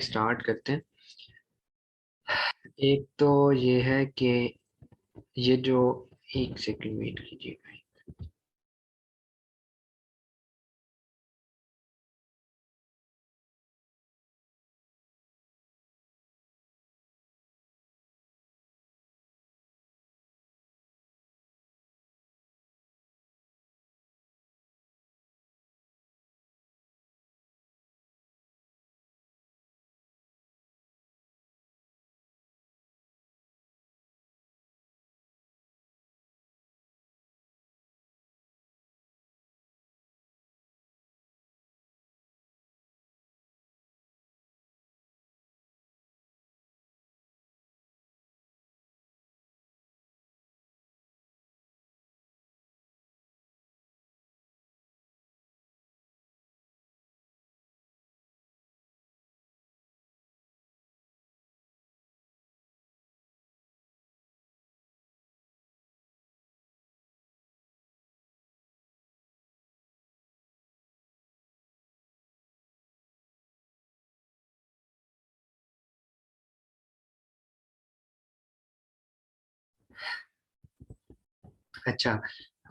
Start करते हैं। एक तो ये है कि ये जो एक सेकंड वेट कीजिएगा। अच्छा,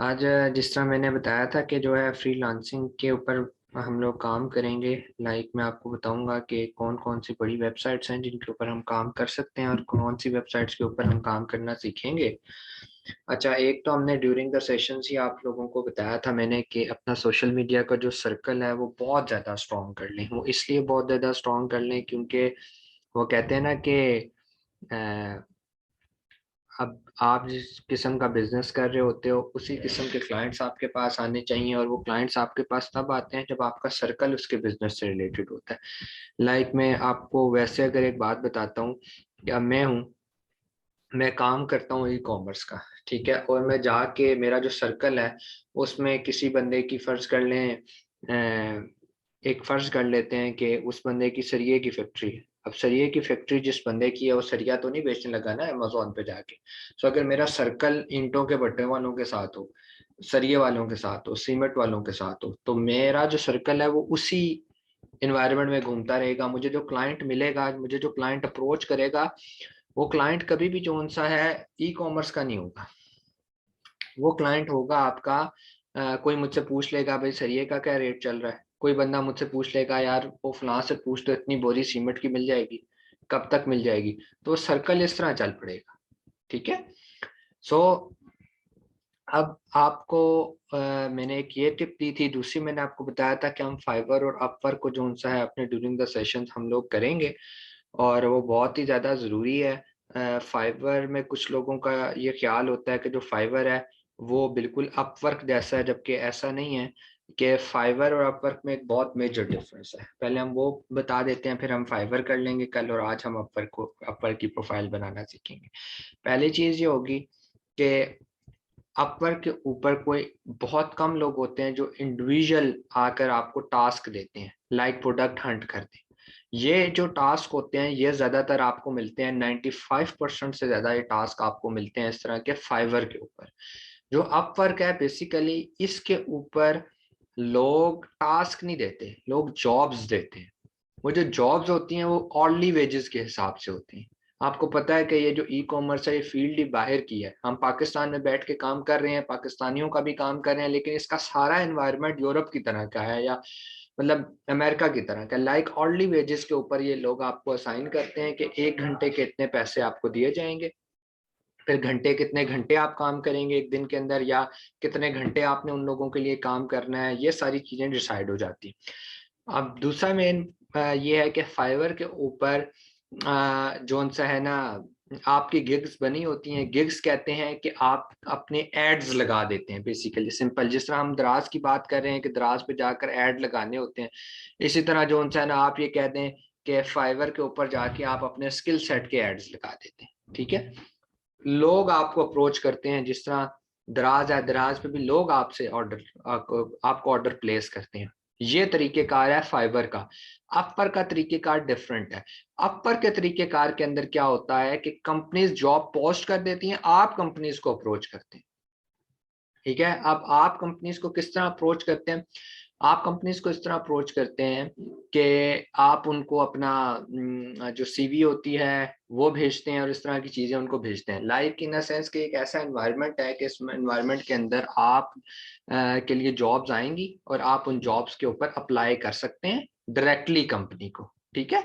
आज जिस तरह मैंने बताया था कि जो है फ्रीलांसिंग के ऊपर हम लोग काम करेंगे। लाइक मैं आपको बताऊंगा कि कौन कौन सी बड़ी वेबसाइट्स हैं जिनके ऊपर हम काम कर सकते हैं और कौन सी वेबसाइट्स के ऊपर हम काम करना सीखेंगे। अच्छा, एक तो हमने ड्यूरिंग द सेशन ही आप लोगों को बताया था मैंने कि अपना सोशल मीडिया का जो सर्कल है वो बहुत ज़्यादा स्ट्रॉन्ग कर लें। वो इसलिए बहुत ज़्यादा स्ट्रॉन्ग कर लें क्योंकि वो कहते हैं ना कि अब आप जिस किस्म का बिजनेस कर रहे होते हो उसी किस्म के क्लाइंट्स आपके पास आने चाहिए, और वो क्लाइंट्स आपके पास तब आते हैं जब आपका सर्कल उसके बिजनेस से रिलेटेड होता है। लाइक मैं आपको वैसे अगर एक बात बताता हूँ कि अब मैं काम करता हूँ ई कॉमर्स का, ठीक है, और मैं जाके मेरा जो सर्कल है उसमें किसी बंदे की फर्ज कर लें, एक फर्ज कर लेते हैं कि उस बंदे की सरिये की फैक्ट्री है। अब सरिये की फैक्ट्री जिस बंदे की है वो सरिया तो नहीं बेचने लगा ना अमेजोन पे जाके। सो अगर मेरा सर्कल ईंटों के भट्टे वालों के साथ हो, सरिये वालों के साथ हो, सीमेंट वालों के साथ हो, तो मेरा जो सर्कल है वो उसी इन्वायरमेंट में घूमता रहेगा। मुझे जो क्लाइंट मिलेगा, मुझे जो क्लाइंट अप्रोच करेगा, वो क्लाइंट कभी भी जो सा है ई कॉमर्स का नहीं होगा। वो क्लाइंट होगा आपका, कोई मुझसे पूछ लेगा भाई सरिये का क्या रेट चल रहा है, कोई बंदा मुझसे पूछ लेगा यार वो फलां से पूछ तो इतनी बोरी सीमेंट की मिल जाएगी, कब तक मिल जाएगी। तो सर्कल इस तरह चल पड़ेगा, ठीक है। सो अब आपको मैंने एक ये टिप दी थी, दूसरी मैंने आपको बताया था कि हम फाइवर और अपवर्क को जो सा है अपने ड्यूरिंग द सेशन हम लोग करेंगे, और वो बहुत ही ज़्यादा ज़रूरी है। फाइवर में कुछ लोगों का ये ख्याल होता है कि जो फाइवर है वो बिल्कुल अपवर्क जैसा है, जबकि ऐसा नहीं है। कि फाइवर और अपवर्क में एक बहुत मेजर डिफरेंस है। पहले हम वो बता देते हैं, फिर हम फाइवर कर लेंगे कल, और आज हम अपवर्क की प्रोफाइल बनाना सीखेंगे। पहली चीज़ ये होगी कि अपवर्क के ऊपर कोई बहुत कम लोग होते हैं जो इंडिविजुअल आकर आपको टास्क देते हैं, लाइक प्रोडक्ट हंट करते हैं। ये जो टास्क होते हैं ये ज़्यादातर आपको मिलते हैं, 95% से ज़्यादा ये टास्क आपको मिलते हैं इस तरह के फाइवर के ऊपर। जो अपवर्क है बेसिकली इसके ऊपर लोग टास्क नहीं देते, लोग जॉब्स देते हैं। वो जो जॉब्स होती हैं वो ऑनली वेजेस के हिसाब से होती हैं। आपको पता है कि ये जो ई कॉमर्स है ये फील्ड ही बाहर की है। हम पाकिस्तान में बैठ के काम कर रहे हैं, पाकिस्तानियों का भी काम कर रहे हैं, लेकिन इसका सारा एनवायरनमेंट यूरोप की तरह का है, या मतलब अमेरिका की तरह का। लाइक ऑनली वेजेस के ऊपर ये लोग आपको असाइन करते हैं कि 1 घंटे के इतने पैसे आपको दिए जाएंगे। फिर घंटे कितने घंटे आप काम करेंगे एक दिन के अंदर, या कितने घंटे आपने उन लोगों के लिए काम करना है, ये सारी चीज़ें डिसाइड हो जाती हैं। अब दूसरा मेन ये है कि फाइवर के ऊपर जोन सा है ना, आपकी गिग्स बनी होती हैं। गिग्स कहते हैं कि आप अपने एड्स लगा देते हैं, बेसिकली सिंपल। जिस तरह हम दराज की बात कर रहे हैं कि दराज पे जाकर एड लगाने होते हैं, इसी तरह जोन सा है ना आप ये कह दें कि फाइवर के ऊपर जाके आप अपने स्किल सेट के एड्स लगा देते हैं, ठीक है। लोग आपको अप्रोच करते हैं, जिस तरह दराज है, दराज पे भी लोग आपसे ऑर्डर आपको ऑर्डर प्लेस करते हैं। ये तरीकेकार है फाइबर का। अपर का तरीकेकार डिफरेंट है। अपर के तरीकेकार के अंदर क्या होता है कि कंपनीज जॉब पोस्ट कर देती हैं, आप कंपनीज को अप्रोच करते हैं, ठीक है। अब आप कंपनीज को किस तरह अप्रोच करते हैं? आप कंपनीज को इस तरह अप्रोच करते हैं कि आप उनको अपना जो सीवी होती है वो भेजते हैं और इस तरह की चीज़ें उनको भेजते हैं, लाइक इन अ सेंस कि एक ऐसा एनवायरनमेंट है कि इस एनवायरनमेंट के अंदर आप के लिए जॉब्स आएंगी और आप उन जॉब्स के ऊपर अप्लाई कर सकते हैं डायरेक्टली कंपनी को। ठीक है,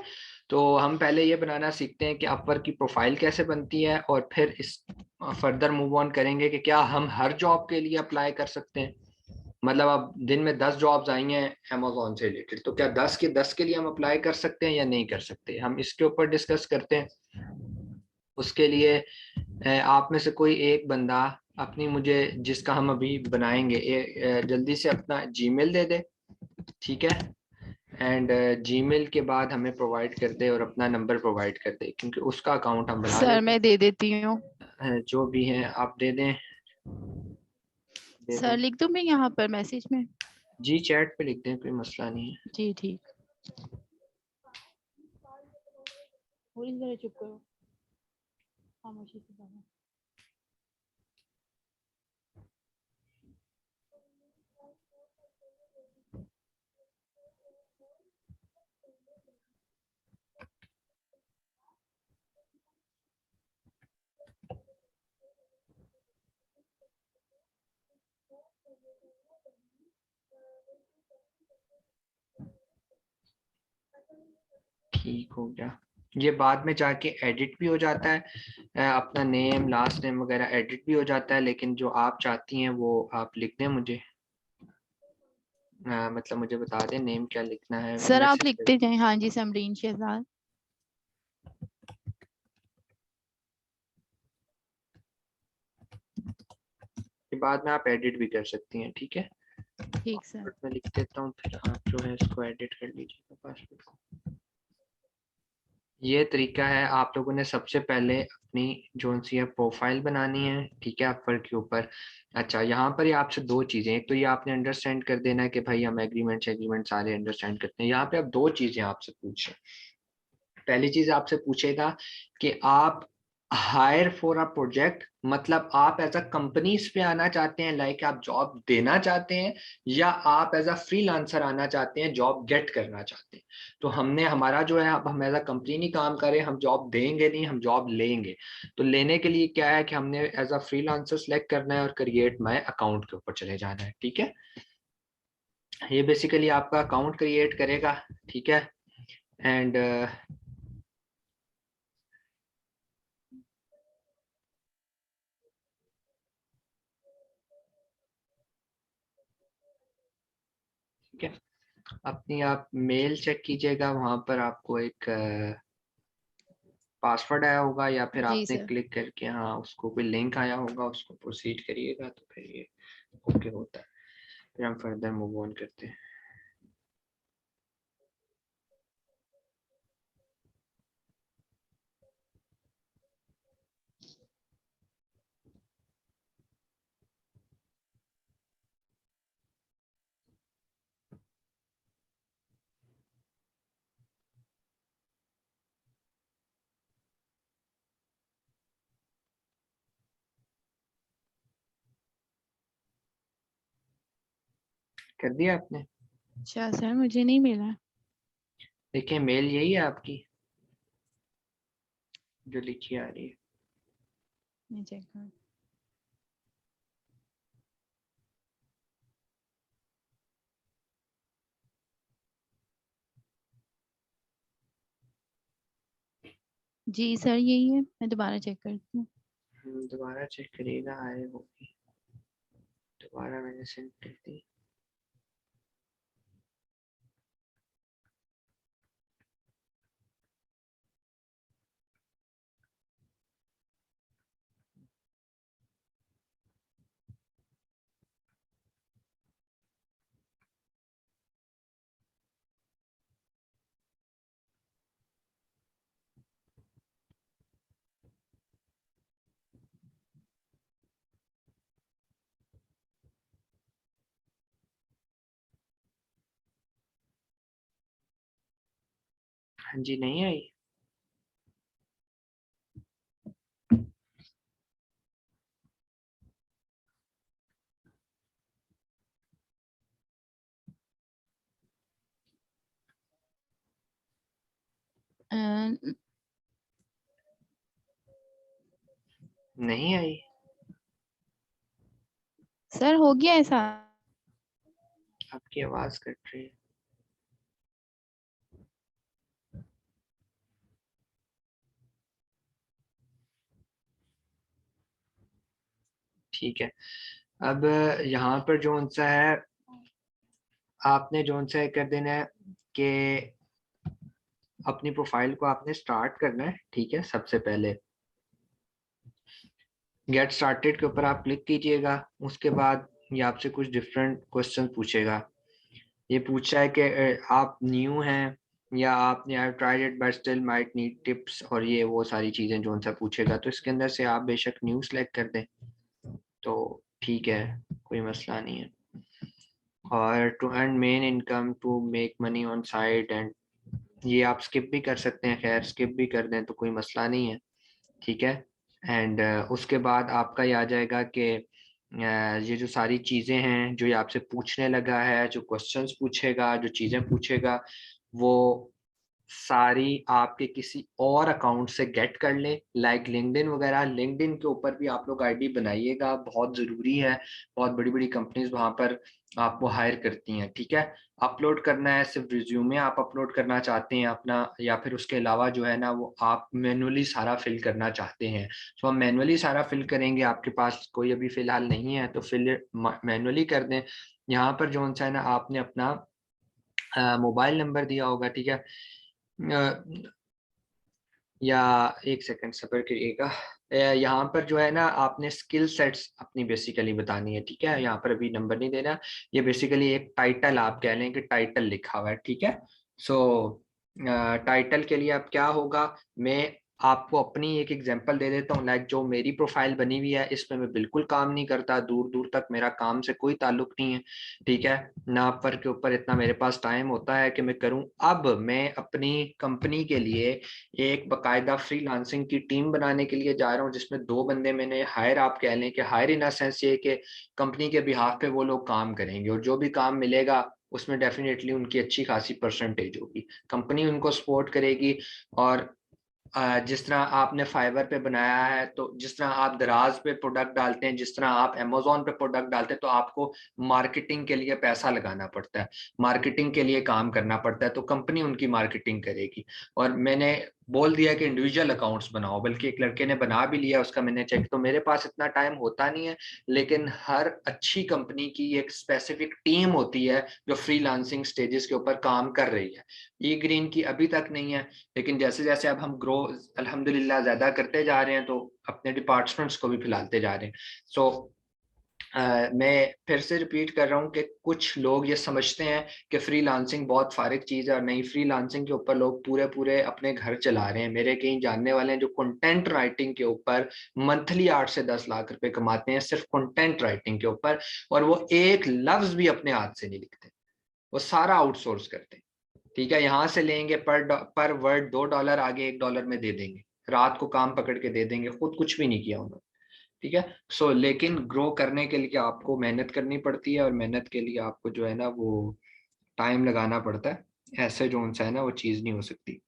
तो हम पहले ये बनाना सीखते हैं कि अपवर्क की प्रोफाइल कैसे बनती है और फिर इस फर्दर मूव ऑन करेंगे कि क्या हम हर जॉब के लिए अप्लाई कर सकते हैं। मतलब अब दिन में 10 जॉब्स आई हैं अमेजोन से रिलेटेड, तो क्या 10 के 10 के लिए हम अप्लाई कर सकते हैं या नहीं कर सकते, हम इसके ऊपर डिस्कस करते हैं। उसके लिए आप में से कोई एक बंदा अपनी, मुझे जिसका हम अभी बनाएंगे, जल्दी से अपना जीमेल दे दे। ठीक है, एंड जीमेल के बाद हमें प्रोवाइड कर दे और अपना नंबर प्रोवाइड कर दे, क्योंकि उसका अकाउंट हम बना सर लेते मैं दे देती हूँ। हैं। जो भी है आप दे दें, दे सर दें। लिख दूँ मैं यहाँ पर मैसेज में? जी चैट पे लिख दें, कोई मसला नहीं है। जी ठीक। थोड़ी देर चुप करो, खामोशी से बात। ठीक हो गया, ये बाद में जाके एडिट भी हो जाता है, अपना नेम लास्ट नेम वगैरह एडिट भी हो जाता है, लेकिन जो आप चाहती हैं वो आप लिख दें मुझे, मतलब मुझे बता दें नेम क्या लिखना है, सर आप मैसेज लिखते जाएं। हाँ जी, समरीन शहजाद। के बाद में आप एडिट भी कर सकती हैं। ठीक है, ठीक सर। पासवर्ड में लिख देता हूँ, फिर आप जो है इसको एडिट कर लीजिएगा पासवर्ड को। ये तरीका है, आप लोगों ने सबसे पहले अपनी जो सी है प्रोफाइल बनानी है। ठीक है, अपवर्क के ऊपर। अच्छा, यहाँ पर ही आपसे दो चीजें, एक तो ये आपने अंडरस्टैंड कर देना है कि भाई हम एग्रीमेंट सारे अंडरस्टैंड करते हैं। यहाँ पे अब दो चीजें आपसे पूछें। पहली चीज आपसे पूछेगा कि आप हायर फॉर अ प्रोजेक्ट, मतलब आप एज अ कंपनीज पे आना चाहते हैं, लाइक आप जॉब देना चाहते हैं, या आप एज अ फ्रीलांसर आना चाहते हैं, जॉब गेट करना चाहते हैं। तो हमने हमारा जो है, अब हम एज अ कंपनी नहीं काम करें, हम जॉब देंगे नहीं, हम जॉब लेंगे। तो लेने के लिए क्या है कि हमने एज अ फ्रीलांसर सेलेक्ट करना है और क्रिएट माई अकाउंट के ऊपर चले जाना है। ठीक है, ये बेसिकली आपका अकाउंट क्रिएट करेगा। ठीक है, एंड ठीक है, अपनी आप मेल चेक कीजिएगा, वहां पर आपको एक पासवर्ड आया होगा, या फिर जी आपने सर। क्लिक करके, हाँ, उसको कोई लिंक आया होगा, उसको प्रोसीड करिएगा तो फिर ये ओके होता है। फिर हम फर्दर मूव ऑन करते हैं। कर दिया आपने? अच्छा सर, मुझे नहीं मिला। देखिए मेल यही है आपकी जो लिखी आ रही है। मैं चेक कर। जी सर यही है, मैं दोबारा चेक करती हूँ। दोबारा चेक करिएगा, आए होगी। दोबारा मैंने सेंड कर दी। हाँ जी, नहीं आई। नहीं आई? सर हो गया ऐसा? आपकी आवाज कट रही है। ठीक है, अब यहाँ पर जो सा है, आपने जो सा कर देना है कि अपनी प्रोफाइल को आपने स्टार्ट करना है। ठीक है, सबसे पहले गेट स्टार्टेड के ऊपर आप क्लिक कीजिएगा। उसके बाद ये आपसे कुछ डिफरेंट क्वेश्चन पूछेगा। ये पूछा है कि आप न्यू हैं या आपने I tried it but still might need tips, और ये वो सारी चीज़ें जो सा पूछेगा। तो इसके अंदर से आप बेशक न्यू सेलेक्ट कर दें तो ठीक है, कोई मसला नहीं है। और to earn main income to make money on side, and ये आप स्किप भी कर सकते हैं, खैर स्किप भी कर दें तो कोई मसला नहीं है। ठीक है, एंड उसके बाद आपका ये आ जाएगा कि ये जो सारी चीज़ें हैं जो ये आपसे पूछने लगा है, जो क्वेश्चंस पूछेगा, जो चीज़ें पूछेगा, वो सारी आपके किसी और अकाउंट से गेट कर लें, लाइक लिंक्डइन वगैरह। लिंक्डइन के ऊपर भी आप लोग आईडी बनाइएगा, बहुत ज़रूरी है। बहुत बड़ी बड़ी कंपनीज वहाँ पर आपको हायर करती हैं। ठीक है, अपलोड करना है सिर्फ रिज्यूमे आप अपलोड करना चाहते हैं अपना, या फिर उसके अलावा जो है ना वो आप मैनुअली सारा फिल करना चाहते हैं तो हम मैनुअली सारा फिल करेंगे। आपके पास कोई अभी फ़िलहाल नहीं है तो फिल मैनुअली कर दें। यहाँ पर जो है ना आपने अपना मोबाइल नंबर दिया होगा। ठीक है, या एक सेकंड सब्र करिएगा। यहाँ पर जो है ना आपने स्किल सेट्स अपनी बेसिकली बतानी है। ठीक है, यहाँ पर अभी नंबर नहीं देना। ये बेसिकली एक टाइटल आप कह लें कि टाइटल लिखा हुआ है। ठीक है, सो टाइटल के लिए अब क्या होगा, मैं आपको अपनी एक एग्जांपल दे देता हूँ। लाइक जो मेरी प्रोफाइल बनी हुई है इसमें मैं बिल्कुल काम नहीं करता, दूर दूर तक मेरा काम से कोई ताल्लुक नहीं है। ठीक है, ना पर के ऊपर इतना मेरे पास टाइम होता है कि मैं करूँ। अब मैं अपनी कंपनी के लिए एक बकायदा फ्रीलांसिंग की टीम बनाने के लिए जा रहा हूँ, जिसमें 2 बंदे मैंने हायर, आप कह लें कि हायर इन अ सेंस ये कि कंपनी के बिहाफ पे वो लोग काम करेंगे, और जो भी काम मिलेगा उसमें डेफिनेटली उनकी अच्छी खासी परसेंटेज होगी, कंपनी उनको सपोर्ट करेगी। और जिस तरह आपने फाइवर पे बनाया है, तो जिस तरह आप दराज पे प्रोडक्ट डालते हैं, जिस तरह आप अमेजोन पे प्रोडक्ट डालते हैं, तो आपको मार्केटिंग के लिए पैसा लगाना पड़ता है, मार्केटिंग के लिए काम करना पड़ता है, तो कंपनी उनकी मार्केटिंग करेगी। और मैंने बोल दिया कि इंडिविजुअल अकाउंट्स बनाओ, बल्कि एक लड़के ने बना भी लिया, उसका मैंने चेक। तो मेरे पास इतना टाइम होता नहीं है, लेकिन हर अच्छी कंपनी की एक स्पेसिफिक टीम होती है जो फ्रीलांसिंग स्टेजेस के ऊपर काम कर रही है। ई ग्रीन की अभी तक नहीं है, लेकिन जैसे जैसे अब हम ग्रो अल्हम्दुलिल्लाह ज्यादा करते जा रहे हैं तो अपने डिपार्टमेंट्स को भी फैलाते जा रहे हैं। सो मैं फिर से रिपीट कर रहा हूँ कि कुछ लोग ये समझते हैं कि फ्रीलांसिंग बहुत फारिग चीज़ है, और नहीं, फ्रीलांसिंग के ऊपर लोग पूरे पूरे अपने घर चला रहे हैं। मेरे कई जानने वाले हैं जो कंटेंट राइटिंग के ऊपर मंथली 8 से 10 लाख रुपए कमाते हैं, सिर्फ कंटेंट राइटिंग के ऊपर, और वो एक लफ्ज भी अपने हाथ से नहीं लिखते, वो सारा आउटसोर्स करते हैं। ठीक है, यहाँ से लेंगे, पर वर्ड $2, आगे $1 में दे देंगे, रात को काम पकड़ के दे देंगे, खुद कुछ भी नहीं किया उन्होंने। ठीक है, सो लेकिन ग्रो करने के लिए आपको मेहनत करनी पड़ती है, और मेहनत के लिए आपको जो है ना वो टाइम लगाना पड़ता है। ऐसे जो उनसे है ना वो चीज़ नहीं हो सकती।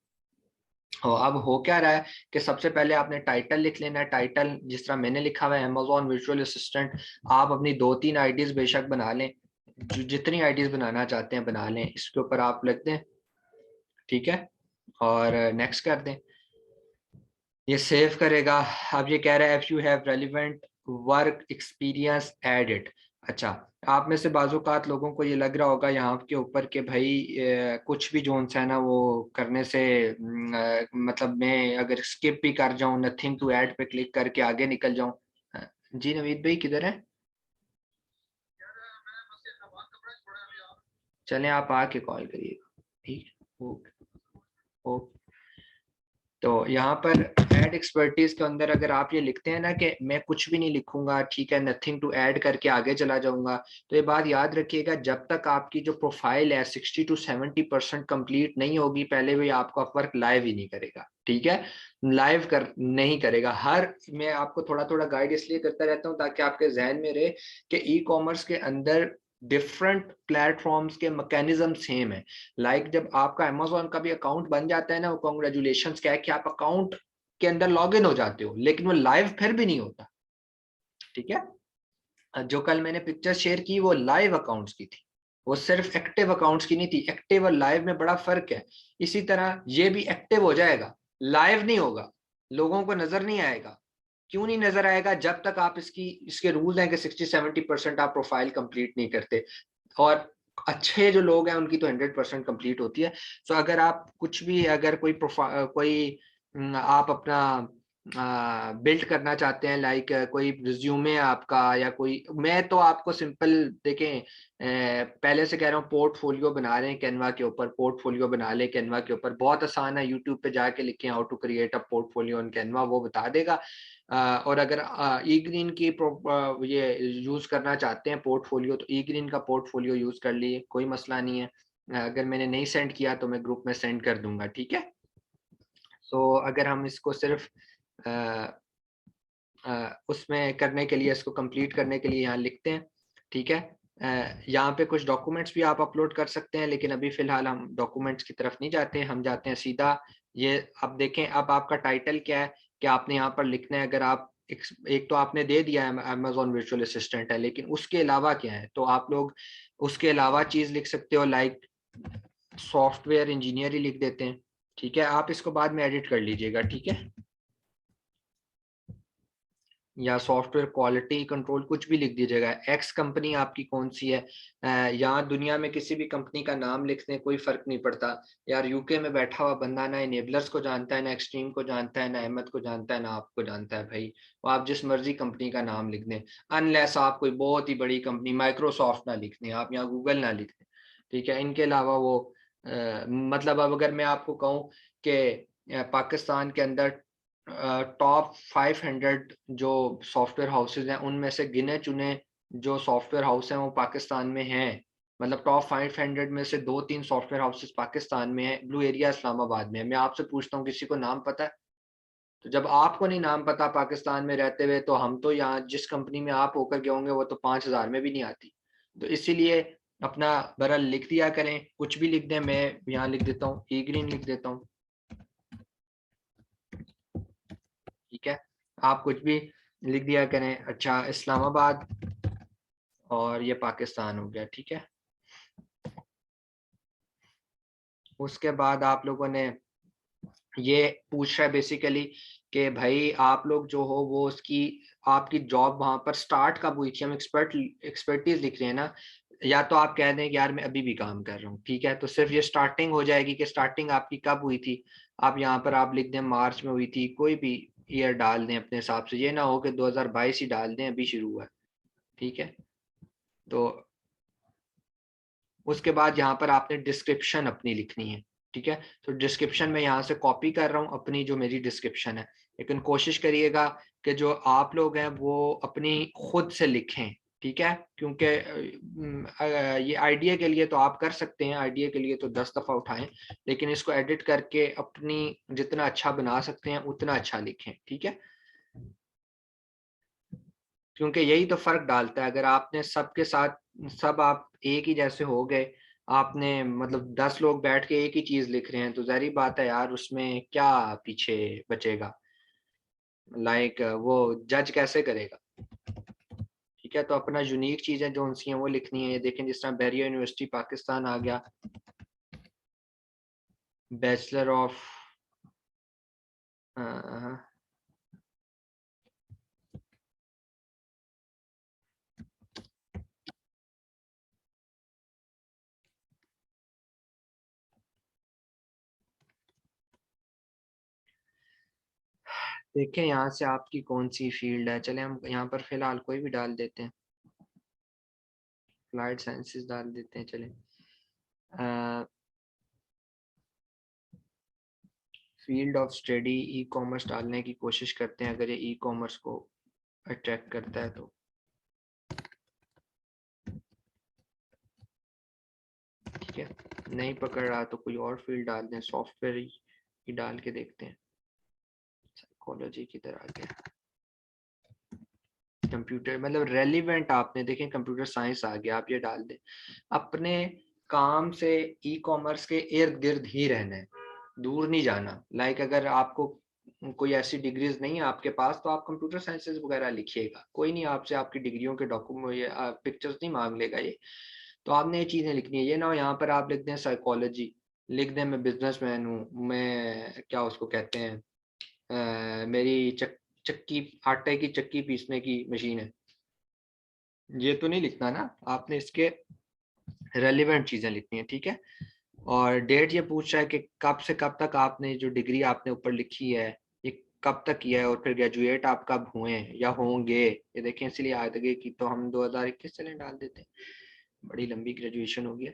अब हो क्या रहा है कि सबसे पहले आपने टाइटल लिख लेना है। टाइटल जिस तरह मैंने लिखा हुआ है अमेजोन वर्चुअल असिस्टेंट, आप अपनी 2-3 आईडीज बेशक बना लें, जितनी आईडीज बनाना चाहते हैं बना लें, इसके ऊपर आप लिख दें। ठीक है, और नेक्स्ट कर दें, ये सेव करेगा। अब ये कह रहा है if you have relevant work experience add it. अच्छा, आप में से बाज़ात लोगों को ये लग रहा होगा यहाँ के ऊपर कि भाई कुछ भी जोन सा है ना वो करने से मतलब मैं अगर स्किप भी कर जाऊँ, नथिंग टू ऐड पे क्लिक करके आगे निकल जाऊँ। जी नवीद भाई किधर है? चलें आप आके कॉल करिएगा। ठीक, ओके ओके। तो यहाँ पर ऐड एक्सपर्टीज के अंदर अगर आप ये लिखते हैं ना कि मैं कुछ भी नहीं लिखूंगा, ठीक है, नथिंग टू ऐड करके आगे चला जाऊंगा, तो ये बात याद रखिएगा, जब तक आपकी जो प्रोफाइल है 60 to 70% कंप्लीट नहीं होगी, पहले भी आपको अपवर्क लाइव ही नहीं करेगा। ठीक है, लाइव कर नहीं करेगा। हर मैं आपको थोड़ा थोड़ा गाइड इसलिए करता रहता हूँ ताकि आपके जहन में रहे कि ई कॉमर्स के अंदर डिफरेंट प्लेटफॉर्म्स के मैकेनिज्म सेम है। लाइक जब आपका अमेजोन का भी अकाउंट बन जाता है ना, वो कॉन्ग्रेचुलेशन क्या है कि आप अकाउंट के अंदर लॉग इन हो जाते हो, लेकिन वो लाइव फिर भी नहीं होता। ठीक है, जो कल मैंने पिक्चर शेयर की वो लाइव अकाउंट्स की थी, वो सिर्फ एक्टिव अकाउंट्स की नहीं थी। एक्टिव और लाइव में बड़ा फर्क है। इसी तरह ये भी एक्टिव हो जाएगा, लाइव नहीं होगा, लोगों को नजर नहीं आएगा। क्यों नहीं नजर आएगा? जब तक आप इसके रूल्स हैं कि 60-70% आप प्रोफाइल कंप्लीट नहीं करते। और अच्छे जो लोग हैं उनकी तो 100% कंप्लीट होती है। तो अगर आप कुछ भी, अगर कोई आप अपना बिल्ड करना चाहते हैं, लाइक कोई रिज्यूमे आपका या कोई, मैं तो आपको सिंपल देखें, पहले से कह रहा हूँ, पोर्टफोलियो बना रहे हैं कैनवा के ऊपर, पोर्टफोलियो बना ले कैनवा के ऊपर, बहुत आसान है। यूट्यूब पे जाके लिखें how to create a portfolio on Canva, वो बता देगा। और अगर ई ग्रीन की ये यूज करना चाहते हैं पोर्टफोलियो, तो ई ग्रीन का पोर्टफोलियो यूज कर लिए, कोई मसला नहीं है। अगर मैंने नहीं सेंड किया तो मैं ग्रुप में सेंड कर दूंगा, ठीक है। तो अगर हम इसको सिर्फ उसमें करने के लिए, इसको कंप्लीट करने के लिए यहाँ लिखते हैं, ठीक है। यहाँ पे कुछ डॉक्यूमेंट्स भी आप अपलोड कर सकते हैं, लेकिन अभी फिलहाल हम डॉक्यूमेंट्स की तरफ नहीं जाते हैं, हम जाते हैं सीधा ये। अब देखें, अब आपका टाइटल क्या है कि आपने यहाँ पर लिखना है। अगर आप एक तो आपने दे दिया है अमेजोन वर्चुअल असिस्टेंट है, लेकिन उसके अलावा क्या है, तो आप लोग उसके अलावा चीज लिख सकते हो, लाइक सॉफ्टवेयर इंजीनियर ही लिख देते हैं, ठीक है। आप इसको बाद में एडिट कर लीजिएगा, ठीक है, या सॉफ्टवेयर क्वालिटी कंट्रोल कुछ भी लिख दीजिएगा। एक्स कंपनी आपकी कौन सी है, यहाँ दुनिया में किसी भी कंपनी का नाम लिख दें, कोई फर्क नहीं पड़ता। यार यूके में बैठा हुआ बंदा ना इनेबलर्स को जानता है, ना एक्सट्रीम को जानता है, ना अहमद को जानता है, ना आपको जानता है भाई। वो आप जिस मर्जी कंपनी का नाम लिख दें, अनलेस आप कोई बहुत ही बड़ी कंपनी माइक्रोसॉफ्ट ना लिख दें, आप यहाँ गूगल ना लिख दें, ठीक है। इनके अलावा वो मतलब अब अगर मैं आपको कहूँ कि पाकिस्तान के अंदर टॉप 500 जो सॉफ्टवेयर हाउसेज हैं, उनमें से गिने चुने जो सॉफ्टवेयर हाउस हैं वो पाकिस्तान में हैं। मतलब टॉप 500 में से 2-3 सॉफ्टवेयर हाउसेज पाकिस्तान में है, ब्लू एरिया इस्लामाबाद में है। मैं आपसे पूछता हूँ, किसी को नाम पता है? तो जब आपको नहीं नाम पता पाकिस्तान में रहते हुए, तो हम तो यहाँ जिस कंपनी में आप होकर गए होंगे वो तो 5,000 में भी नहीं आती। तो इसीलिए अपना बरल लिख दिया करें, कुछ भी लिख दें। मैं यहाँ लिख देता हूँ, ई ग्रीन लिख देता हूँ, ठीक है। आप कुछ भी लिख दिया करें। अच्छा, इस्लामाबाद, और ये पाकिस्तान हो गया, ठीक है। उसके बाद आप लोगों ने ये पूछ रहा है बेसिकली कि भाई आप लोग जो हो वो उसकी आपकी जॉब वहां पर स्टार्ट कब हुई थी। हम एक्सपर्टीज लिख रहे हैं ना, या तो आप कह दें कि यार मैं अभी भी काम कर रहा हूँ, ठीक है, तो सिर्फ ये स्टार्टिंग हो जाएगी कि स्टार्टिंग आपकी कब हुई थी। आप यहाँ पर आप लिख दें मार्च में हुई थी, कोई भी ईयर डाल दें अपने हिसाब से, ये ना हो कि 2022 ही डाल दें, अभी शुरू हुआ है, ठीक है। तो उसके बाद यहाँ पर आपने डिस्क्रिप्शन अपनी लिखनी है, ठीक है। तो डिस्क्रिप्शन में यहाँ से कॉपी कर रहा हूँ अपनी जो मेरी डिस्क्रिप्शन है, लेकिन कोशिश करिएगा कि जो आप लोग हैं वो अपनी खुद से लिखें, ठीक है। क्योंकि ये आइडिया के लिए तो आप कर सकते हैं, आइडिया के लिए तो 10 दफ़ा उठाएं, लेकिन इसको एडिट करके अपनी जितना अच्छा बना सकते हैं उतना अच्छा लिखें, ठीक है। क्योंकि यही तो फर्क डालता है। अगर आपने सबके साथ सब आप एक ही जैसे हो गए, आपने मतलब 10 लोग बैठ के एक ही चीज लिख रहे हैं, तो जाहिर बात है यार उसमें क्या पीछे बचेगा, लाइक वो जज कैसे करेगा, ठीक है। तो अपना यूनिक चीजें जो उनसी हैं वो लिखनी है। ये देखें, जिस तरह बैरियर यूनिवर्सिटी पाकिस्तान आ गया, बैचलर ऑफ देखें यहाँ से आपकी कौन सी फील्ड है। चले हम यहाँ पर फिलहाल कोई भी डाल देते हैं, अप्लाइड साइंसेस डाल देते हैं, चले field of study e commerce डालने की कोशिश करते हैं, अगर ये ई कॉमर्स को अट्रैक्ट करता है तो, ठीक है। नहीं पकड़ रहा तो कोई और फील्ड डाल दें, सॉफ्टवेयर ही डाल के देखते हैं, साइकोलॉजी की तरह के। कंप्यूटर मतलब रेलिवेंट, आपने देखें कंप्यूटर साइंस आ गया, आप ये डाल दें। अपने काम से ई कॉमर्स के इर्द गिर्द ही रहना है, दूर नहीं जाना। लाइक अगर आपको कोई ऐसी डिग्रीज नहीं है आपके पास तो आप कंप्यूटर साइंसेज वगैरह लिखिएगा, कोई नहीं आपसे आपकी डिग्रियों के डॉक्यूमेंट पिक्चर्स नहीं मांग लेगा ये। तो आपने ये चीज़ें लिखनी है। ये ना हो यहाँ पर आप लिख दें साइकोलॉजी, लिख दें मैं बिजनेसमैन हूँ, मैं क्या उसको कहते हैं मेरी चक्की, आटे की चक्की पीसने की मशीन है। ये तो नहीं लिखना ना, आपने इसके रेलिवेंट चीज़ें लिखनी है, ठीक है। और डेट ये पूछ रहा है कि कब से कब तक आपने जो डिग्री आपने ऊपर लिखी है ये कब तक किया है, और फिर ग्रेजुएट आप कब हुए या होंगे। ये देखें, इसलिए आगे की तो हम 2021 चले डाल देते हैं, बड़ी लंबी ग्रेजुएशन होगी।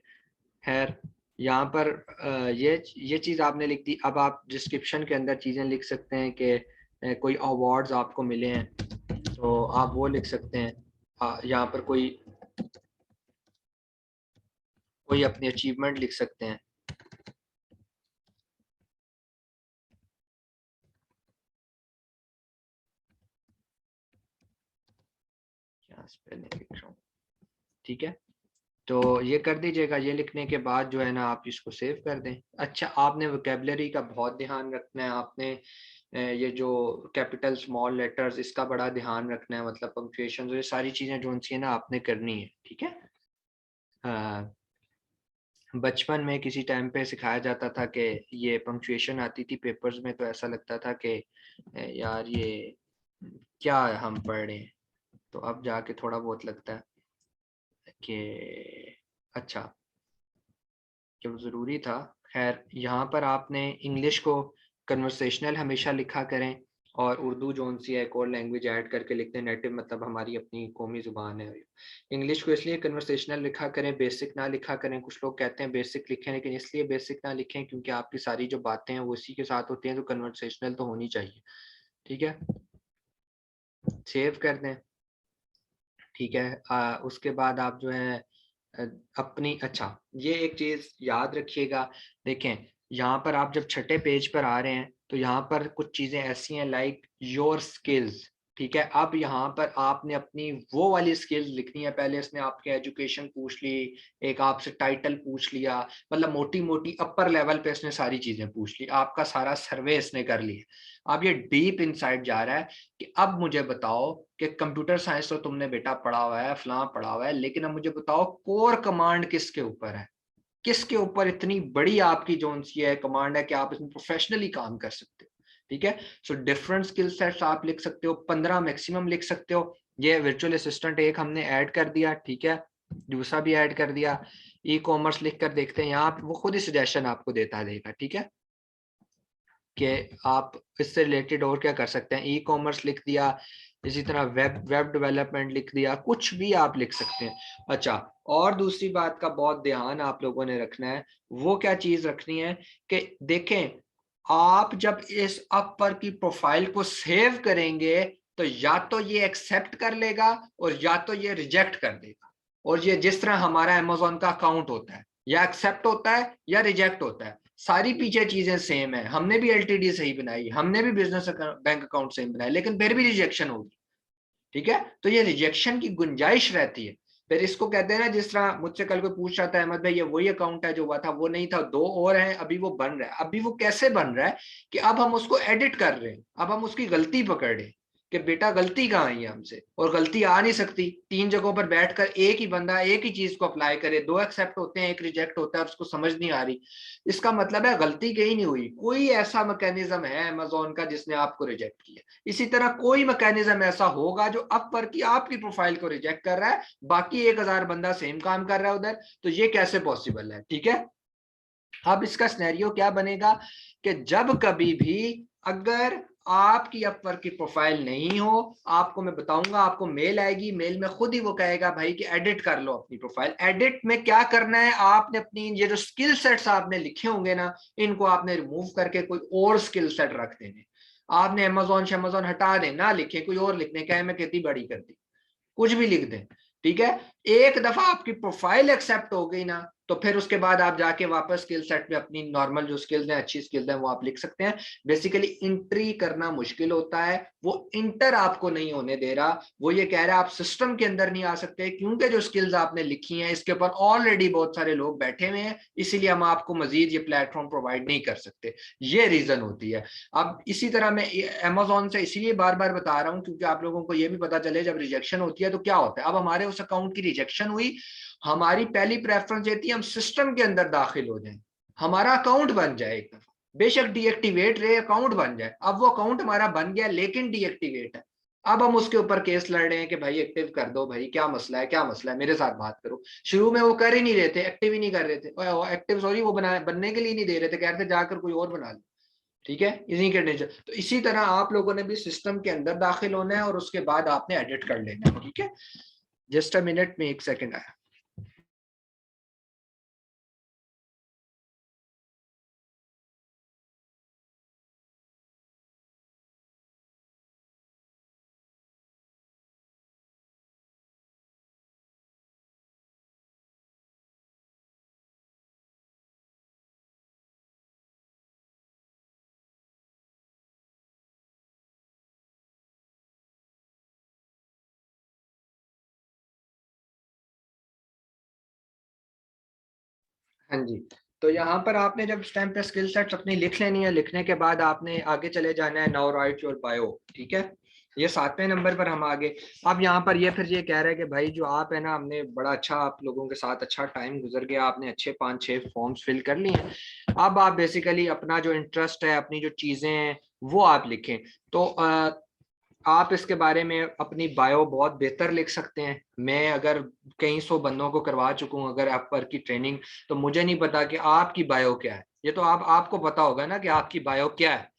खैर यहाँ पर ये चीज़ आपने लिख दी। अब आप डिस्क्रिप्शन के अंदर चीज़ें लिख सकते हैं कि कोई अवार्ड्स आपको मिले हैं तो आप वो लिख सकते हैं। यहाँ पर कोई अपनी अचीवमेंट लिख सकते हैं। क्या स्पेलिंग लिख रहा हूँ, ठीक है। तो ये कर दीजिएगा। ये लिखने के बाद जो है ना आप इसको सेव कर दें। अच्छा, आपने वोकेबलरी का बहुत ध्यान रखना है। आपने ये जो कैपिटल स्मॉल लेटर्स इसका बड़ा ध्यान रखना है, मतलब पंक्चुएशन, ये सारी चीज़ें जो सी है ना आपने करनी है, ठीक है। बचपन में किसी टाइम पे सिखाया जाता था कि ये पंक्चुएशन आती थी पेपर्स में, तो ऐसा लगता था कि यार ये क्या हम पढ़ रहे हैं। तो अब जाके थोड़ा बहुत लगता है कि अच्छा, कि वो ज़रूरी था। खैर यहाँ पर आपने इंग्लिश को कन्वर्सेशनल हमेशा लिखा करें, और उर्दू जो सी है एक और लैंग्वेज ऐड करके लिखते हैं, नेटिव मतलब हमारी अपनी कौमी ज़ुबान है। इंग्लिश को इसलिए कन्वर्सेशनल लिखा करें, बेसिक ना लिखा करें। कुछ लोग कहते हैं बेसिक लिखें, लेकिन इसलिए बेसिक ना लिखें क्योंकि आपकी सारी जो बातें हैं वो इसी के साथ होती हैं, तो कन्वर्सेशनल तो होनी चाहिए, ठीक है। सेव कर दें, ठीक है। उसके बाद आप जो है अपनी, अच्छा ये एक चीज याद रखिएगा। देखें यहाँ पर आप जब छठे पेज पर आ रहे हैं तो यहाँ पर कुछ चीजें ऐसी हैं लाइक योर स्किल्स, ठीक है। अब यहाँ पर आपने अपनी वो वाली स्किल्स लिखनी है। पहले इसने आपके एजुकेशन पूछ ली, एक आपसे टाइटल पूछ लिया, मतलब मोटी मोटी अपर लेवल पे इसने सारी चीजें पूछ ली, आपका सारा सर्वे इसने कर लिया। अब ये डीप इनसाइड जा रहा है कि अब मुझे बताओ कि कंप्यूटर साइंस तो तुमने बेटा पढ़ा हुआ है, फलां पढ़ा हुआ है, लेकिन अब मुझे बताओ कोर कमांड किसके ऊपर है, किसके ऊपर इतनी बड़ी आपकी जोन सी है कमांड है कि आप इसमें प्रोफेशनली काम कर सकते हो, ठीक है। सो डिफरेंट स्किल सेट्स आप लिख सकते हो, 15 मैक्सिमम लिख सकते हो। ये वर्चुअल असिस्टेंट एक हमने ऐड कर दिया, ठीक है, दूसरा भी ऐड कर दिया। ई कॉमर्स लिख कर देखते हैं, यहाँ वो खुद ही सजेशन आपको देता रहेगा, ठीक है, कि आप इससे रिलेटेड और क्या कर सकते हैं। ई कॉमर्स लिख दिया, इसी तरह वेब डेवलपमेंट लिख दिया, कुछ भी आप लिख सकते हैं। अच्छा, और दूसरी बात का बहुत ध्यान आप लोगों ने रखना है, वो क्या चीज रखनी है कि देखें आप जब इस अपर की प्रोफाइल को सेव करेंगे तो या तो ये एक्सेप्ट कर लेगा और या तो ये रिजेक्ट कर देगा। और ये जिस तरह हमारा अमेजोन का अकाउंट होता है, या एक्सेप्ट होता है या रिजेक्ट होता है, सारी पीछे चीजें सेम है। हमने भी एलटीडी सही बनाई, हमने भी बिजनेस बैंक अकाउंट सही बनाया, लेकिन फिर भी रिजेक्शन होगी, ठीक है। तो ये रिजेक्शन की गुंजाइश रहती है। फिर इसको कहते हैं ना, जिस तरह मुझसे कल कोई पूछ रहा था, अहमद भाई ये वही अकाउंट है जो हुआ था, वो नहीं था, दो और हैं, अभी वो बन रहा है। अभी वो कैसे बन रहा है कि अब हम उसको एडिट कर रहे हैं, अब हम उसकी गलती पकड़ रहे हैं कि बेटा गलती कहाँ आई है हमसे, और गलती आ नहीं सकती। 3 जगहों पर बैठकर एक ही बंदा एक ही चीज को अप्लाई करे, 2 एक्सेप्ट होते हैं, एक रिजेक्ट होता है, उसको समझ नहीं आ रही। इसका मतलब है गलती कहीं नहीं हुई, कोई ऐसा मैकेनिज्म है अमेजोन का जिसने आपको रिजेक्ट किया। इसी तरह कोई मैकेनिज्म ऐसा होगा जो अपर की आपकी प्रोफाइल को रिजेक्ट कर रहा है, बाकी 1000 बंदा सेम काम कर रहा है उधर, तो ये कैसे पॉसिबल है, ठीक है। अब इसका सिनेरियो क्या बनेगा कि जब कभी भी अगर आपकी अपवर की प्रोफाइल नहीं हो, आपको मैं बताऊंगा, आपको मेल आएगी, मेल में खुद ही वो कहेगा भाई कि एडिट कर लो अपनी प्रोफाइल। एडिट में क्या करना है, आपने अपनी ये जो स्किल सेट्स आपने लिखे होंगे ना, इनको आपने रिमूव करके कोई और स्किल सेट रख देने। आपने अमेजोन हटा दें, ना लिखे, कोई और लिखने का है, मैं खेती बड़ी कर दी, कुछ भी लिख दें, ठीक है। एक दफा आपकी प्रोफाइल एक्सेप्ट हो गई ना, तो फिर उसके बाद आप जाके वापस स्किल सेट में अपनी नॉर्मल जो स्किल्स हैं, अच्छी स्किल्स हैं, वो आप लिख सकते हैं। बेसिकली इंट्री करना मुश्किल होता है, वो इंटर आपको नहीं होने दे रहा, वो ये कह रहा है आप सिस्टम के अंदर नहीं आ सकते क्योंकि जो स्किल्स आपने लिखी हैं इसके ऊपर ऑलरेडी बहुत सारे लोग बैठे हुए हैं, इसीलिए हम आपको मजीद ये प्लेटफॉर्म प्रोवाइड नहीं कर सकते। ये रीजन होती है। अब इसी तरह मैं अमेजोन से इसीलिए बार बार बता रहा हूं क्योंकि आप लोगों को ये भी पता चले जब रिजेक्शन होती है तो क्या होता है। अब हमारे उस अकाउंट की रिजेक्शन हुई, हमारी पहली प्रेफरेंस ये थी हम सिस्टम के अंदर दाखिल हो जाएं, हमारा अकाउंट बन जाए एक दफा, बेशक डीएक्टिवेट रहे अकाउंट बन जाए। अब वो अकाउंट हमारा बन गया लेकिन डीएक्टिवेट है, अब हम उसके ऊपर केस लड़ रहे हैं कि भाई एक्टिव कर दो, भाई क्या मसला है, क्या मसला है, मेरे साथ बात करो। शुरू में वो कर ही नहीं रहे थे, एक्टिव ही नहीं कर रहे थे, एक्टिव सॉरी वो बनने के लिए नहीं दे रहे थे, कह रहे थे जाकर कोई और बना लो। ठीक है, इसी के नेचर। तो इसी तरह आप लोगों ने भी सिस्टम के अंदर दाखिल होना है और उसके बाद आपने एडिट कर लेना है। ठीक है, जस्ट अ मिनट में, एक सेकंड आया। हाँ जी, तो यहाँ पर आपने जब स्टैम्प पे स्किल सेट्स अपनी लिख लेनी है, लिखने के बाद आपने आगे चले जाना है, नाउ राइट योर बायो। ठीक है, ये 7वें नंबर पर हम आगे। अब यहाँ पर ये फिर ये कह रहे हैं कि भाई जो आप है ना, हमने बड़ा अच्छा आप लोगों के साथ अच्छा टाइम गुजर गया, आपने अच्छे 5-6 फॉर्म्स फिल कर लिए हैं, अब आप बेसिकली अपना जो इंटरेस्ट है, अपनी जो चीजें हैं वो आप लिखें। तो आप इसके बारे में अपनी बायो बहुत बेहतर लिख सकते हैं। मैं अगर कई सौ बंदों को करवा चुका हूँ अगर आप पर की ट्रेनिंग, तो मुझे नहीं पता कि आपकी बायो क्या है, ये तो आपको पता होगा ना कि आपकी बायो क्या है।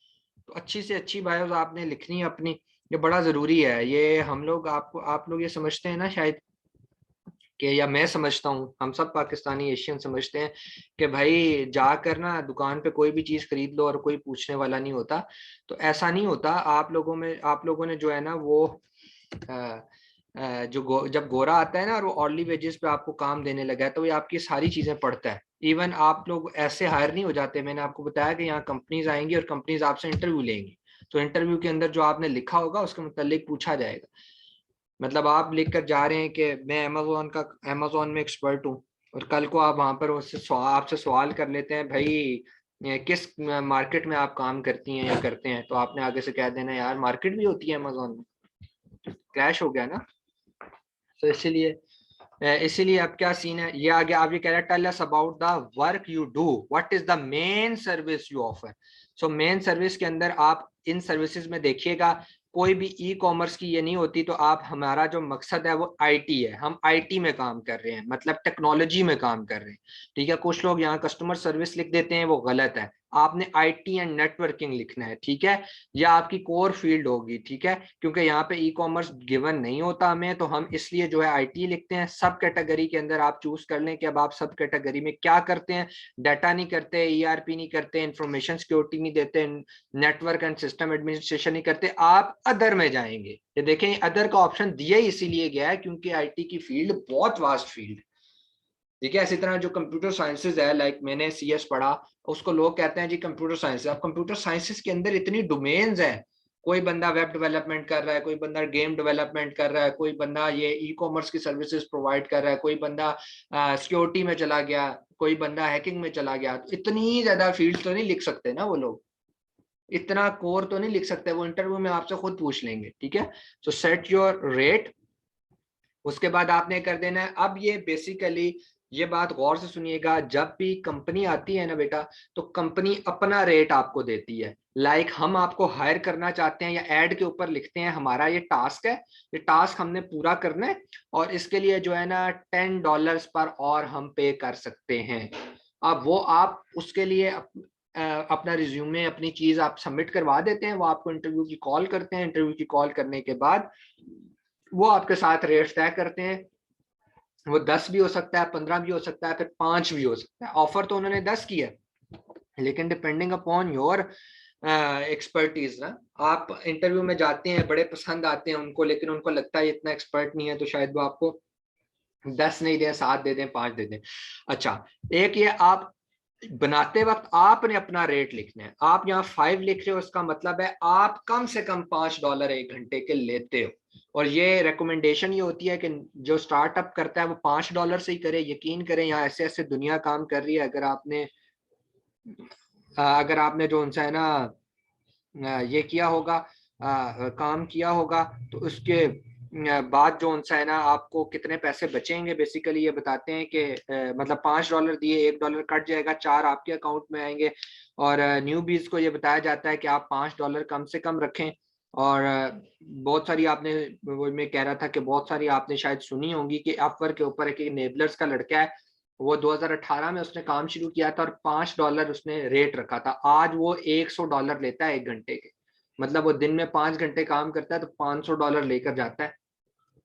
तो अच्छी से अच्छी बायोज आपने लिखनी है अपनी, ये बड़ा जरूरी है। ये हम लोग आप लोग ये समझते हैं ना शायद कि, या मैं समझता हूँ, हम सब पाकिस्तानी एशियन समझते हैं कि भाई जाकर ना दुकान पे कोई भी चीज खरीद लो और कोई पूछने वाला नहीं होता। तो ऐसा नहीं होता। आप लोगों ने जो है ना वो जब गोरा आता है ना और वो ऑर्ली वेजेस पे आपको काम देने लगा है तो ये आपकी सारी चीजें पढ़ता है। इवन आप लोग ऐसे हायर नहीं हो जाते, मैंने आपको बताया कि यहाँ कंपनीज आएंगी और कंपनीज आपसे इंटरव्यू लेंगी, तो इंटरव्यू के अंदर जो आपने लिखा होगा उसके मुतालिक पूछा जाएगा। मतलब आप लिख कर जा रहे हैं कि मैं अमेजोन में एक्सपर्ट हूँ, और कल को आप वहां पर उससे आपसे सवाल कर लेते हैं भाई किस मार्केट में आप काम करती हैं या करते हैं, तो आपने आगे से कह देना यार मार्केट भी होती है अमेजोन में, क्रैश हो गया ना। तो इसीलिए अब क्या सीन है, ये आगे आप ये कह रहे हैं tell us about the work you do, what is the main service you offer. So main service के अंदर आप इन सर्विसेज में देखिएगा, कोई भी ई कॉमर्स की ये नहीं होती। तो आप, हमारा जो मकसद है वो आईटी है, हम आईटी में काम कर रहे हैं, मतलब टेक्नोलॉजी में काम कर रहे हैं। ठीक है, कुछ लोग यहाँ कस्टमर सर्विस लिख देते हैं, वो गलत है। आपने आईटी एंड नेटवर्किंग लिखना है। ठीक है, या आपकी कोर फील्ड होगी। ठीक है, क्योंकि यहाँ पे ई कॉमर्स गिवन नहीं होता हमें, तो हम इसलिए जो है आईटी लिखते हैं। सब कैटेगरी के अंदर आप चूज कर लें कि अब आप सब कैटेगरी में क्या करते हैं। डाटा नहीं करते, ईआरपी नहीं करते, इंफॉर्मेशन सिक्योरिटी नहीं देते, नेटवर्क एंड सिस्टम एडमिनिस्ट्रेशन नहीं करते, आप अदर में जाएंगे। ये देखें, अदर का ऑप्शन दिया ही इसीलिए गया है क्योंकि आईटी की फील्ड बहुत वास्ट फील्ड है। ठीक है, इसी तरह जो कंप्यूटर साइंसेज है, लाइक मैंने सीएस पढ़ा, उसको लोग कहते हैं जी कंप्यूटर साइंस। अब कंप्यूटर साइंसेज के अंदर इतनी डोमेन्स हैं, कोई बंदा वेब डेवलपमेंट कर रहा है, कोई बंदा गेम डेवलपमेंट कर रहा है, कोई बंदा ये ई कॉमर्स की सर्विसेज प्रोवाइड कर रहा है, कोई बंदा सिक्योरिटी में चला गया, कोई बंदा हैकिंग में चला गया। तो इतनी ज्यादा फील्ड तो नहीं लिख सकते ना वो लोग, इतना कोर तो नहीं लिख सकते, वो इंटरव्यू में आपसे खुद पूछ लेंगे। ठीक है, सो सेट योर रेट, उसके बाद आपने कर देना है। अब ये बेसिकली, ये बात गौर से सुनिएगा, जब भी कंपनी आती है ना बेटा, तो कंपनी अपना रेट आपको देती है। लाइक हम आपको हायर करना चाहते हैं या एड के ऊपर लिखते हैं हमारा ये टास्क है, ये टास्क हमने पूरा करना है और इसके लिए जो है ना $10 पर और हम पे कर सकते हैं। अब वो आप उसके लिए अपना रिज्यूमे, अपनी चीज आप सबमिट करवा देते हैं, वो आपको इंटरव्यू की कॉल करते हैं। इंटरव्यू की कॉल करने के बाद वो आपके साथ रेट तय करते हैं। वो 10 भी हो सकता है, 15 भी हो सकता है, फिर 5 भी हो सकता है। ऑफर तो उन्होंने 10 किया, लेकिन डिपेंडिंग अपॉन योर एक्सपर्टीज ना, आप इंटरव्यू में जाते हैं, बड़े पसंद आते हैं उनको, लेकिन उनको लगता है इतना एक्सपर्ट नहीं है, तो शायद वो आपको 10 नहीं दें, 7 दे दें, 5 दे दें। अच्छा, एक ये आप बनाते वक्त आपने अपना रेट लिखना है। आप यहाँ 5 लिख रहे हो, उसका मतलब है आप कम से कम $5 एक घंटे के लेते हो। और ये रिकमेंडेशन ये होती है कि जो स्टार्टअप करता है वो $5 से ही करे। यकीन करें, यहाँ ऐसे ऐसे दुनिया काम कर रही है। अगर आपने जो उनसे है ना ये किया होगा, काम किया होगा, तो उसके बाद जो उनसे है ना आपको कितने पैसे बचेंगे, बेसिकली ये बताते हैं कि मतलब $5 दिए, $1 कट जाएगा, 4 आपके अकाउंट में आएंगे। और न्यूबीज को ये बताया जाता है कि आप $5 कम से कम रखें। और बहुत सारी आपने, वो मैं कह रहा था कि बहुत सारी आपने शायद सुनी होंगी कि अपवर्क के ऊपर एक नेबलर्स का लड़का है, वो 2018 में उसने काम शुरू किया था और $5 उसने रेट रखा था। आज वो $100 लेता है एक घंटे के। मतलब वो दिन में 5 घंटे काम करता है तो $500 लेकर जाता है।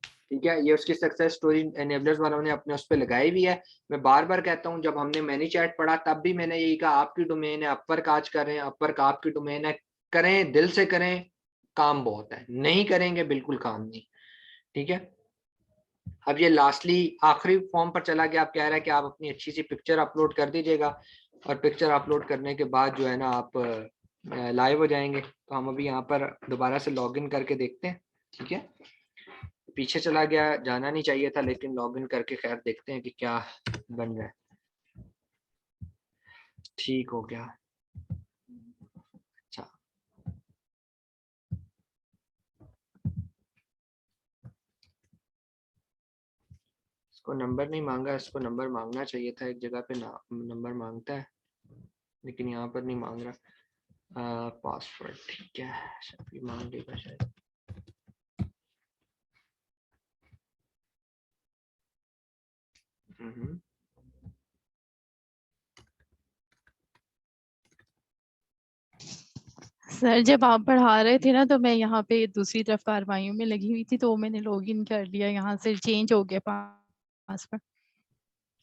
ठीक है, ये उसकी सक्सेस स्टोरी एनेबलर्स वालों ने अपने उस पर लगाई हुई है। मैं बार बार कहता हूँ, जब हमने मैनी चैट पढ़ा तब भी मैंने यही कहा, आपकी डोमेन है, अपवर्क आज कर रहे हैं, अपवर्क आपकी डोमेन है, करें, दिल से करें, काम बहुत है। नहीं करेंगे बिल्कुल काम नहीं। ठीक है, अब ये लास्टली आखिरी फॉर्म पर चला गया। आप कह रहा है कि आप अपनी अच्छी सी पिक्चर अपलोड कर दीजिएगा, और पिक्चर अपलोड करने के बाद जो है ना आप लाइव हो जाएंगे। तो हम अभी यहाँ पर दोबारा से लॉगिन करके देखते हैं। ठीक है, पीछे चला गया, जाना नहीं चाहिए था, लेकिन लॉगिन करके खैर देखते हैं कि क्या बन रहा है। ठीक हो गया। अच्छा, इसको नंबर नहीं मांगा, इसको नंबर मांगना चाहिए था। एक जगह पे ना नंबर मांगता है, लेकिन यहाँ पर नहीं मांग रहा। पासवर्ड ठीक है, शायद मांग लेगा शायद। सर जब आप पढ़ा रहे थे ना तो मैं यहाँ पे दूसरी तरफ कार्रवाइयों में लगी हुई थी, तो मैंने लॉगिन कर लिया, यहाँ से चेंज हो गया पासवर्ड।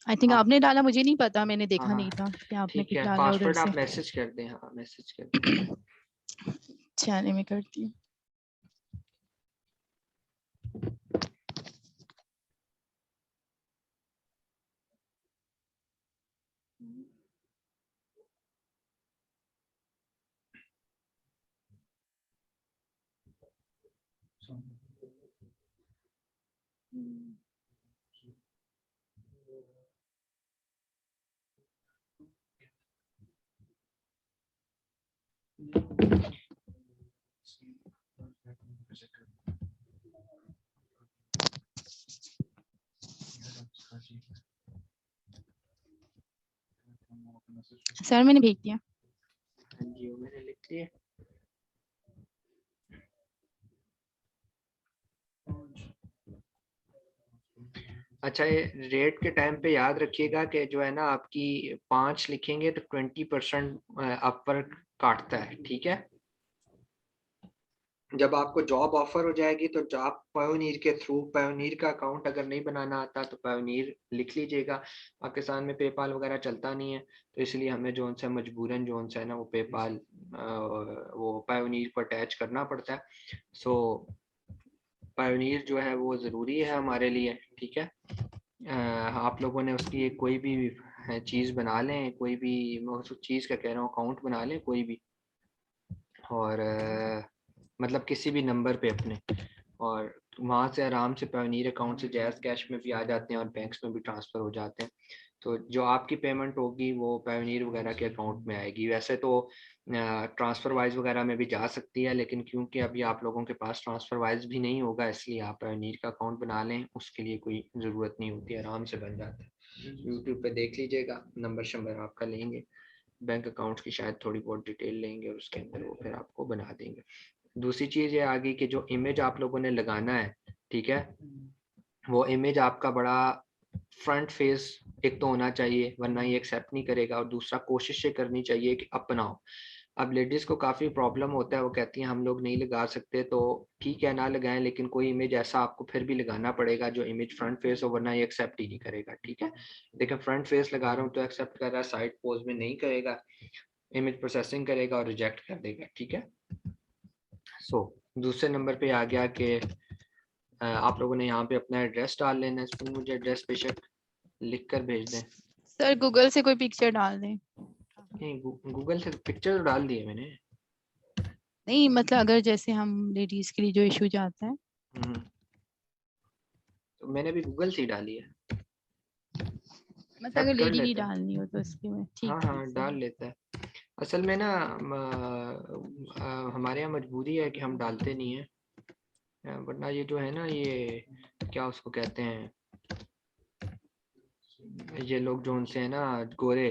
आई थिंक आप आपने डाला, मुझे नहीं पता, मैंने हाँ देखा हाँ नहीं था कि आपने ठीक कुछ है, डाला उधर पासवर्ड से। आप मैसेज कर दें। हाँ, मैसेज कर दें। चलिए मैं करती हूँ। सर मैंने भेज दिया। हाँ जी, वो मैंने लिख लिया। अच्छा, ये रेट के टाइम पे याद रखिएगा कि जो है ना आपकी 5 लिखेंगे तो 20% अपवर्क काटता है। ठीक है, जब आपको जॉब ऑफर हो जाएगी तो जो आप पायोनीर के थ्रू, पायोनीर का अकाउंट अगर नहीं बनाना आता तो पायोनीर लिख लीजिएगा। पाकिस्तान में पेपाल वगैरह चलता नहीं है, तो इसलिए हमें जो उनसे मजबूरन जो उनसे है ना वो पेपाल वो पायोनीर को अटैच करना पड़ता है। सो पायोनीर जो है वो ज़रूरी है हमारे लिए। ठीक है, आप लोगों ने उसकी कोई भी चीज़ बना लें, कोई भी, मैं उस चीज़ का कह रहा हूँ, अकाउंट बना लें कोई भी, और मतलब किसी भी नंबर पे अपने, और वहाँ से आराम से पायोनीर अकाउंट से जैज़ कैश में भी आ जाते हैं और बैंक्स में भी ट्रांसफ़र हो जाते हैं। तो जो आपकी पेमेंट होगी वो पायोनीर वगैरह के अकाउंट में आएगी। वैसे तो ट्रांसफ़र वाइज वगैरह में भी जा सकती है, लेकिन क्योंकि अभी आप लोगों के पास ट्रांसफ़र वाइज भी नहीं होगा, इसलिए आप पायोनीर का अकाउंट बना लें, उसके लिए कोई ज़रूरत नहीं होती, आराम से बन जाता है। यूट्यूब पे देख लीजिएगा, नंबर शंबर आपका लेंगे, बैंक अकाउंट की शायद थोड़ी बहुत डिटेल लेंगे और उसके अंदर वो फिर आपको बना देंगे। दूसरी चीज़ ये आ गई कि जो इमेज आप लोगों ने लगाना है, ठीक है, वो इमेज आपका बड़ा फ्रंट फेस एक तो होना चाहिए, वरना ये एक्सेप्ट नहीं करेगा। और दूसरा, कोशिश ये करनी चाहिए कि अपनाओ। अब लेडीज़ को काफ़ी प्रॉब्लम होता है, वो कहती हैं हम लोग नहीं लगा सकते, तो ठीक है ना लगाएं, लेकिन कोई इमेज ऐसा आपको फिर भी लगाना पड़ेगा जो इमेज फ्रंट फेस हो, वरना ये एक्सेप्ट ही नहीं करेगा। ठीक है, देखिए फ्रंट फेस लगा रहा हूँ तो एक्सेप्ट कर रहा है, साइड पोज में नहीं करेगा, इमेज प्रोसेसिंग करेगा और रिजेक्ट कर देगा। ठीक है, सो दूसरे नंबर पे आ गया कि आप लोगों ने यहाँ पे अपना एड्रेस डाल लेना है, इसमें मुझे एड्रेस बेशक लिख कर भेज दें। सर गूगल से कोई पिक्चर डाल दें। नहीं, गूगल से पिक्चर तो डाल दिए मैंने। नहीं मतलब अगर जैसे हम लेडीज के लिए जो इशू जाता है। तो मैंने भी गूगल से ही डाली है, मतलब अगर एक्सेप्ट कर लेडी की लेता है। डालनी हो तो उसके में ठीक हाँ ठीक हाँ, सही। डाल लेता है। असल में ना हमारे यहाँ मजबूरी है कि हम डालते नहीं है, वरना ये जो है ना, ये क्या उसको कहते हैं, ये लोग जो उनसे है ना गोरे,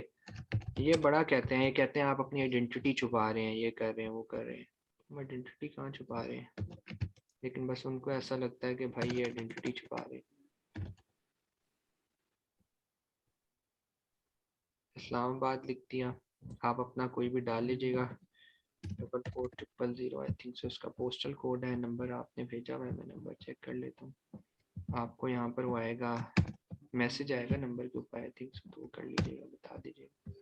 ये बड़ा कहते हैं, ये कहते हैं आप अपनी आइडेंटिटी छुपा रहे हैं, ये कर रहे हैं, वो कर रहे हैं। हम आइडेंटिटी कहाँ छुपा रहे हैं, लेकिन बस उनको ऐसा लगता है कि भाई ये आइडेंटिटी छुपा रहे हैं। इस्लामाबाद लिख दिया, आप अपना कोई भी डाल लीजिएगा। 4400, आई थिंक सो इसका पोस्टल कोड है। नंबर आपने भेजा हुआ है, मैं नंबर चेक कर लेता हूँ। आपको यहाँ पर वो आएगा, मैसेज आएगा नंबर के ऊपर, आई थिंक सो, तो वो कर लीजिएगा, बता दीजिएगा।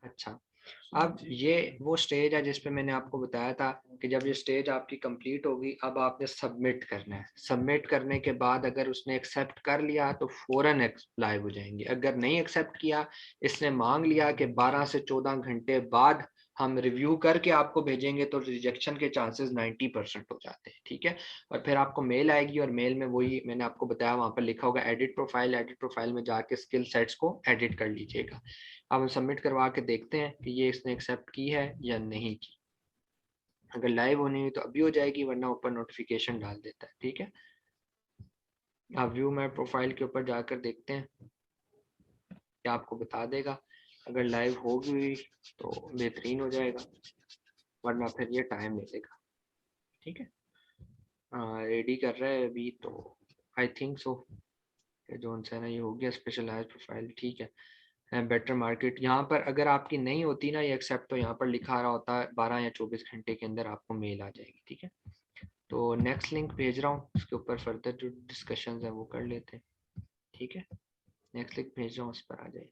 अच्छा, अब ये वो स्टेज है जिस पे मैंने आपको बताया था कि जब ये स्टेज आपकी कंप्लीट होगी, अब आपने सबमिट करना है। सबमिट करने के बाद अगर उसने एक्सेप्ट कर लिया तो फौरन लाइव हो जाएंगे। अगर नहीं एक्सेप्ट किया, इसने मांग लिया कि 12 से 14 घंटे बाद हम रिव्यू करके आपको भेजेंगे, तो रिजेक्शन के चांसेस 90% हो जाते हैं। ठीक है, और फिर आपको मेल आएगी, और मेल में वही मैंने आपको बताया, वहाँ पर लिखा होगा एडिट प्रोफाइल। एडिट प्रोफाइल में जाके स्किल सेट्स को एडिट कर लीजिएगा। अब हम सबमिट करवा के देखते हैं कि ये इसने एक्सेप्ट की है या नहीं की। अगर लाइव होनी हुई तो अभी हो जाएगी, वरना ऊपर नोटिफिकेशन डाल देता है। ठीक है, आप व्यू माय प्रोफाइल के ऊपर जाकर देखते हैं, क्या आपको बता देगा। अगर लाइव होगी तो बेहतरीन हो जाएगा, वरना फिर ये टाइम ले लेगा। ठीक है, रेडी कर रहा है अभी तो, आई थिंक सो जो है ना, ये हो गया स्पेशलाइज प्रोफाइल। ठीक है, बेटर मार्केट यहाँ पर अगर आपकी नहीं होती ना ये एक्सेप्ट, तो यहाँ पर लिखा रहा होता है 12 या 24 घंटे के अंदर आपको मेल आ जाएगी। ठीक है, तो नेक्स्ट लिंक भेज रहा हूँ, उसके ऊपर फर्दर जो डिस्कशंस हैं वो कर लेते हैं। ठीक है, नेक्स्ट लिंक भेज रहा हूँ, उस पर आ जाए।